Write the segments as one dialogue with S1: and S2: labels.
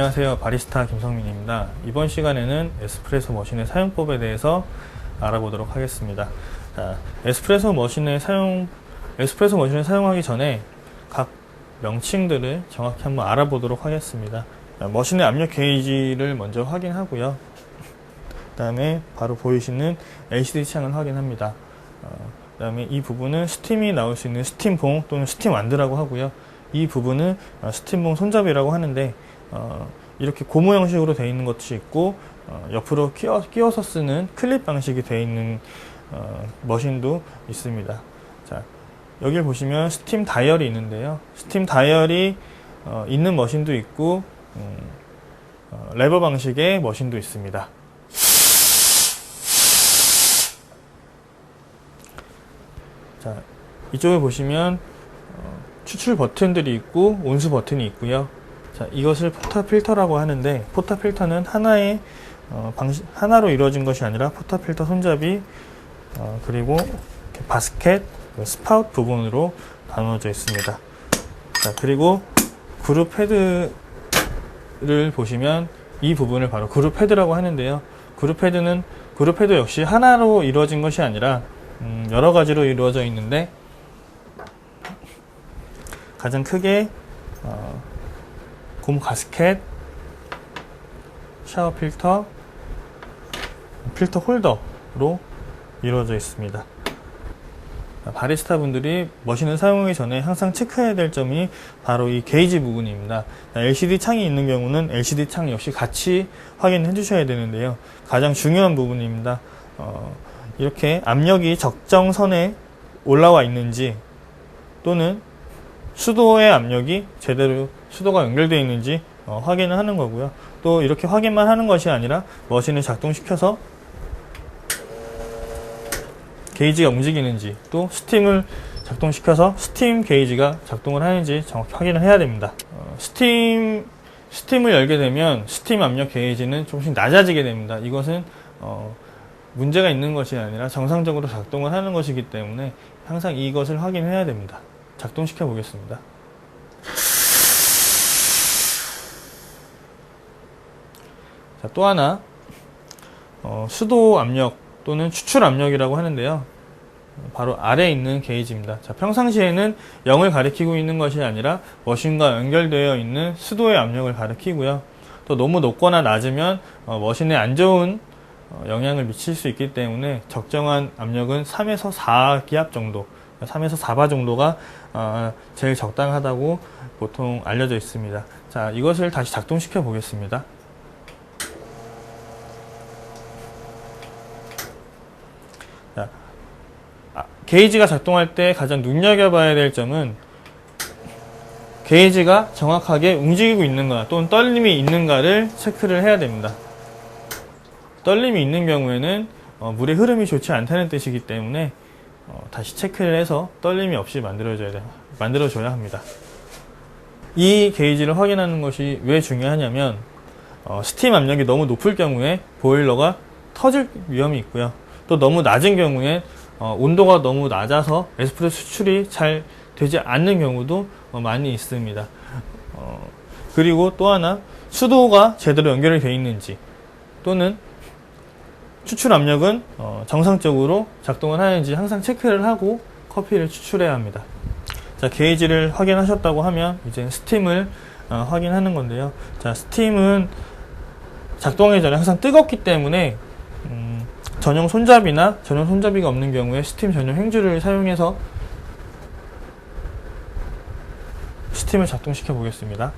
S1: 안녕하세요, 바리스타 김성민입니다. 이번 시간에는 에스프레소 머신의 사용법에 대해서 알아보도록 하겠습니다. 자, 에스프레소 머신을 사용하기 전에 각 명칭들을 정확히 한번 알아보도록 하겠습니다. 자, 머신의 압력 게이지를 먼저 확인하고요. 그 다음에 바로 보이시는 LCD 창을 확인합니다. 그 다음에 이 부분은 스팀이 나올 수 있는 스팀봉 또는 스팀완드라고 하고요. 이 부분은 스팀봉 손잡이라고 하는데 이렇게 고무 형식으로 되어 있는 것이 있고 옆으로 끼워서 쓰는 클립 방식이 되어 있는 머신도 있습니다. 자, 여기를 보시면 스팀 다이얼이 있는데요. 스팀 다이얼이 있는 머신도 있고 레버 방식의 머신도 있습니다. 자, 이쪽에 보시면 추출 버튼들이 있고 온수 버튼이 있고요. 자, 이것을 포타필터라고 하는데, 포타필터는 하나로 이루어진 것이 아니라 포타필터 손잡이, 그리고 바스켓, 스파우트 부분으로 나누어져 있습니다. 자, 그리고 그룹 패드를 보시면 이 부분을 바로 그룹 패드라고 하는데요. 그룹 패드 역시 하나로 이루어진 것이 아니라 여러 가지로 이루어져 있는데, 가장 크게 고무 가스켓, 샤워 필터, 필터 홀더로 이루어져 있습니다. 바리스타 분들이 머신을 사용하기 전에 항상 체크해야 될 점이 바로 이 게이지 부분입니다. LCD 창이 있는 경우는 LCD 창 역시 같이 확인해 주셔야 되는데요. 가장 중요한 부분입니다. 이렇게 압력이 적정선에 올라와 있는지, 또는 수도의 압력이 제대로 수도가 연결되어 있는지 확인을 하는 거고요. 또 이렇게 확인만 하는 것이 아니라 머신을 작동시켜서 게이지가 움직이는지, 또 스팀을 작동시켜서 스팀 게이지가 작동을 하는지 정확히 확인을 해야 됩니다. 스팀을 열게 되면 스팀 압력 게이지는 조금씩 낮아지게 됩니다. 이것은 문제가 있는 것이 아니라 정상적으로 작동을 하는 것이기 때문에 항상 이것을 확인해야 됩니다. 작동시켜 보겠습니다. 자, 또 하나 수도 압력 또는 추출 압력이라고 하는데요. 바로 아래에 있는 게이지입니다. 자, 평상시에는 0을 가리키고 있는 것이 아니라 머신과 연결되어 있는 수도의 압력을 가리키고요. 또 너무 높거나 낮으면 머신에 안 좋은 영향을 미칠 수 있기 때문에 적정한 압력은 3에서 4기압 정도, 3에서 4바 정도가 제일 적당하다고 보통 알려져 있습니다. 자, 이것을 다시 작동시켜 보겠습니다. 자, 게이지가 작동할 때 가장 눈여겨봐야 될 점은 게이지가 정확하게 움직이고 있는가 또는 떨림이 있는가를 체크를 해야 됩니다. 떨림이 있는 경우에는 물의 흐름이 좋지 않다는 뜻이기 때문에 다시 체크를 해서 떨림이 없이 만들어줘야 합니다. 이 게이지를 확인하는 것이 왜 중요하냐면 스팀 압력이 너무 높을 경우에 보일러가 터질 위험이 있고요. 또 너무 낮은 경우에 온도가 너무 낮아서 에스프레소 수출이 잘 되지 않는 경우도 많이 있습니다. 그리고 또 하나, 수도가 제대로 연결이 되어 있는지, 또는 추출 압력은 정상적으로 작동을 하는지 항상 체크를 하고 커피를 추출해야 합니다. 자, 게이지를 확인하셨다고 하면 이제 스팀을 확인하는 건데요. 자, 스팀은 작동하기 전에 항상 뜨겁기 때문에 전용 손잡이나 전용 손잡이가 없는 경우에 스팀 전용 행주를 사용해서 스팀을 작동시켜 보겠습니다.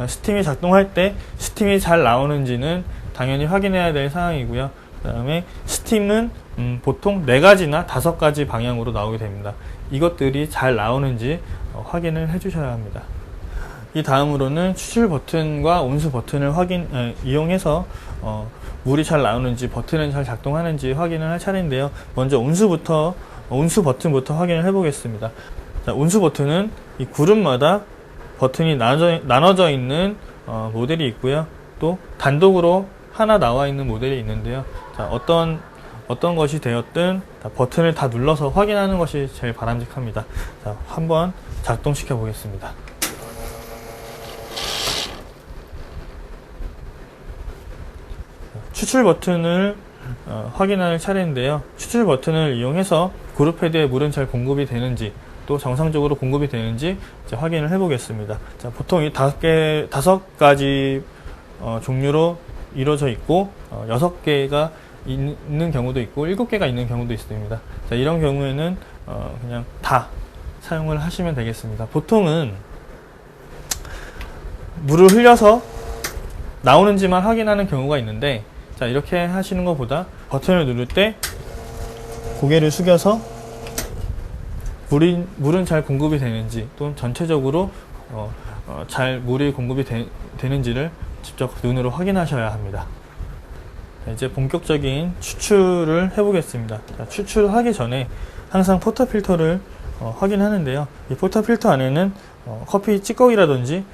S1: 스팀이 작동할 때 스팀이 잘 나오는지는 당연히 확인해야 될 상황이고요. 그 다음에 스팀은 보통 4가지나 5가지 방향으로 나오게 됩니다. 이것들이 잘 나오는지 확인을 해 주셔야 합니다. 이 다음으로는 추출 버튼과 온수 버튼을 이용해서 물이 잘 나오는지, 버튼은 잘 작동하는지 확인을 할 차례인데요. 먼저 온수 버튼부터 확인을 해 보겠습니다. 자, 온수 버튼은 이 그룹마다 버튼이 나눠져 있는 모델이 있고요. 또 단독으로 하나 나와 있는 모델이 있는데요. 자, 어떤 어떤 것이 되었든 버튼을 다 눌러서 확인하는 것이 제일 바람직합니다. 자, 한번 작동시켜 보겠습니다. 추출 버튼을 확인할 차례인데요. 추출 버튼을 이용해서 그룹 패드에 물은 잘 공급이 되는지, 또 정상적으로 공급이 되는지 확인을 해 보겠습니다. 자, 보통 이 5가지 종류로 이루어져 있고 6개가 있는 경우도 있고 7개가 있는 경우도 있습니다. 자, 이런 경우에는 그냥 다 사용을 하시면 되겠습니다. 보통은 물을 흘려서 나오는지만 확인하는 경우가 있는데, 자, 이렇게 하시는 것보다 버튼을 누를 때 고개를 숙여서 물은 잘 공급이 되는지, 또는 전체적으로 잘 물이 공급이 되는지를 직접 눈으로 확인하셔야 합니다. 자, 이제 본격적인 추출을 해보겠습니다. 자, 추출하기 전에 항상 포터필터를 확인하는데요. 이 포터필터 안에는 커피 찌꺼기라든지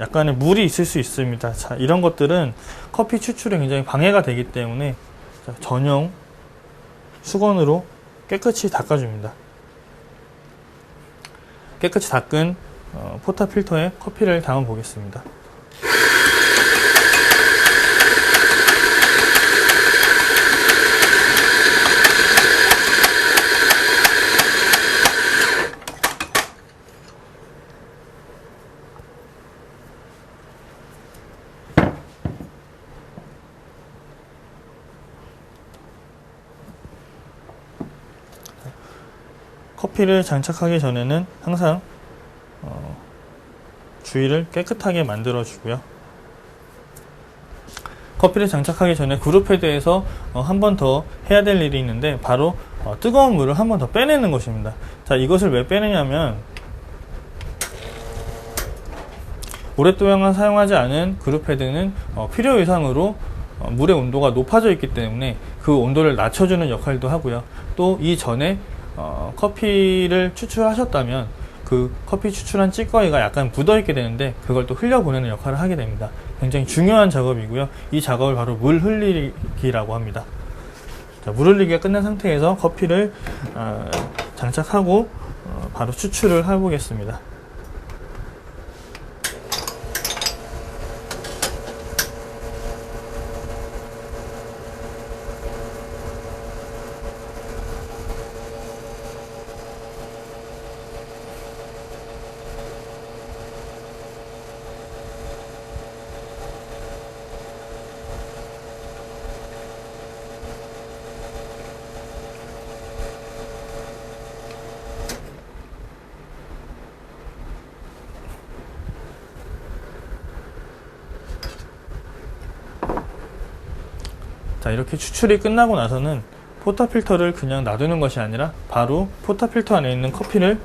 S1: 약간의 물이 있을 수 있습니다. 자, 이런 것들은 커피 추출에 굉장히 방해가 되기 때문에 전용 수건으로 깨끗이 닦아줍니다. 깨끗이 닦은 포터필터에 커피를 담아 보겠습니다. 커피를 장착하기 전에는 항상 주위를 깨끗하게 만들어 주고요. 커피를 장착하기 전에 그룹 패드에서 한 번 더 해야 될 일이 있는데, 바로 뜨거운 물을 한 번 더 빼내는 것입니다. 자, 이것을 왜 빼내냐면, 오랫동안 사용하지 않은 그룹 패드는 필요 이상으로 물의 온도가 높아져 있기 때문에 그 온도를 낮춰주는 역할도 하고요. 또 이전에 커피를 추출하셨다면 그 커피 추출한 찌꺼기가 약간 묻어있게 되는데, 그걸 또 흘려보내는 역할을 하게 됩니다. 굉장히 중요한 작업이고요. 이 작업을 바로 물 흘리기라고 합니다. 자, 물 흘리기가 끝난 상태에서 커피를 장착하고 바로 추출을 해보겠습니다. 자, 이렇게 추출이 끝나고 나서는 포터필터를 그냥 놔두는 것이 아니라 바로 포터필터 안에 있는 커피를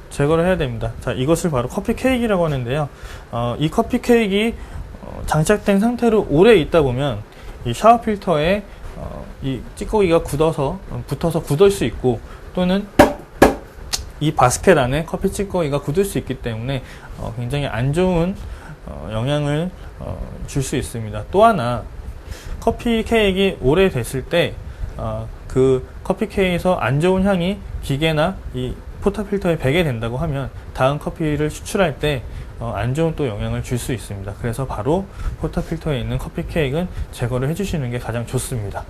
S1: 제거를 해야 됩니다. 자, 이것을 바로 커피 케이크라고 하는데요. 이 커피 케이크 장착된 상태로 오래 있다 보면 이 샤워 필터에 이 찌꺼기가 붙어서 굳을 수 있고, 또는 이 바스켓 안에 커피 찌꺼기가 굳을 수 있기 때문에 굉장히 안 좋은 영향을 줄 수 있습니다. 또 하나, 커피 케이크가 오래 됐을 때 그 커피 케이크에서 안 좋은 향이 기계나 이 포터필터에 배게 된다고 하면 다음 커피를 추출할 때 안 좋은 또 영향을 줄 수 있습니다. 그래서 바로 포터필터에 있는 커피 케이크는 제거를 해주시는 게 가장 좋습니다.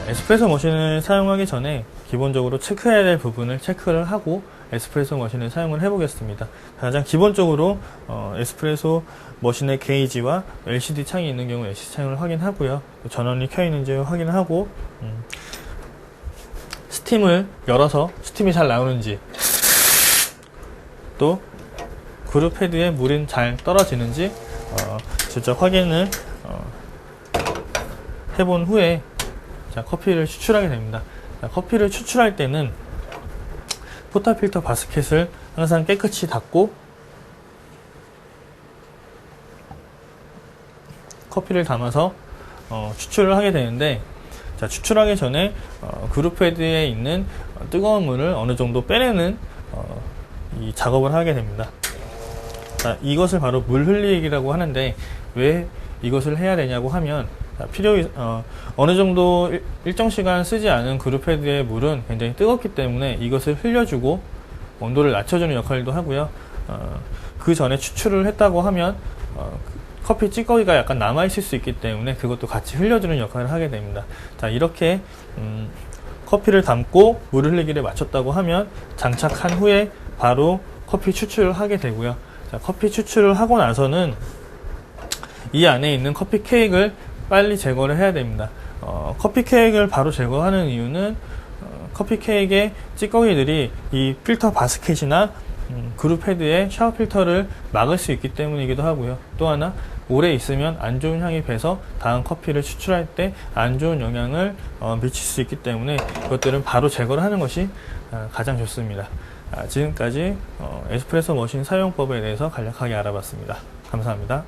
S1: 에스프레소 머신을 사용하기 전에 기본적으로 체크해야 될 부분을 체크를 하고 에스프레소 머신을 사용을 해보겠습니다. 가장 기본적으로 에스프레소 머신의 게이지와 LCD 창이 있는 경우 LCD 창을 확인하고요. 전원이 켜 있는지 확인하고, 스팀을 열어서 스팀이 잘 나오는지, 또 그룹 패드에 물이 잘 떨어지는지 직접 확인을 해본 후에 자, 커피를 추출하게 됩니다. 자, 커피를 추출할 때는 포터필터 바스켓을 항상 깨끗이 닦고 커피를 담아서 추출을 하게 되는데, 자, 추출하기 전에 그룹 패드에 있는 뜨거운 물을 어느 정도 빼내는 이 이 작업을 하게 됩니다. 자, 이것을 바로 물 흘리기라고 하는데, 왜 이것을 해야 되냐고 하면, 어느 정도 일정 시간 쓰지 않은 그룹 헤드의 물은 굉장히 뜨겁기 때문에 이것을 흘려주고 온도를 낮춰주는 역할도 하고요. 그 전에 추출을 했다고 하면 커피 찌꺼기가 약간 남아있을 수 있기 때문에 그것도 같이 흘려주는 역할을 하게 됩니다. 자, 이렇게 커피를 담고 물 흘리기를 마쳤다고 하면 장착한 후에 바로 커피 추출을 하게 되고요. 자, 커피 추출을 하고 나서는 이 안에 있는 커피 케이크를 빨리 제거를 해야 됩니다. 커피 케이크를 바로 제거하는 이유는 커피 케이크의 찌꺼기들이 이 필터 바스켓이나 그룹 헤드의 샤워 필터를 막을 수 있기 때문이기도 하고요. 또 하나, 오래 있으면 안 좋은 향이 배서 다음 커피를 추출할 때 안 좋은 영향을 미칠 수 있기 때문에 이것들은 바로 제거를 하는 것이 가장 좋습니다. 지금까지 에스프레소 머신 사용법에 대해서 간략하게 알아봤습니다. 감사합니다.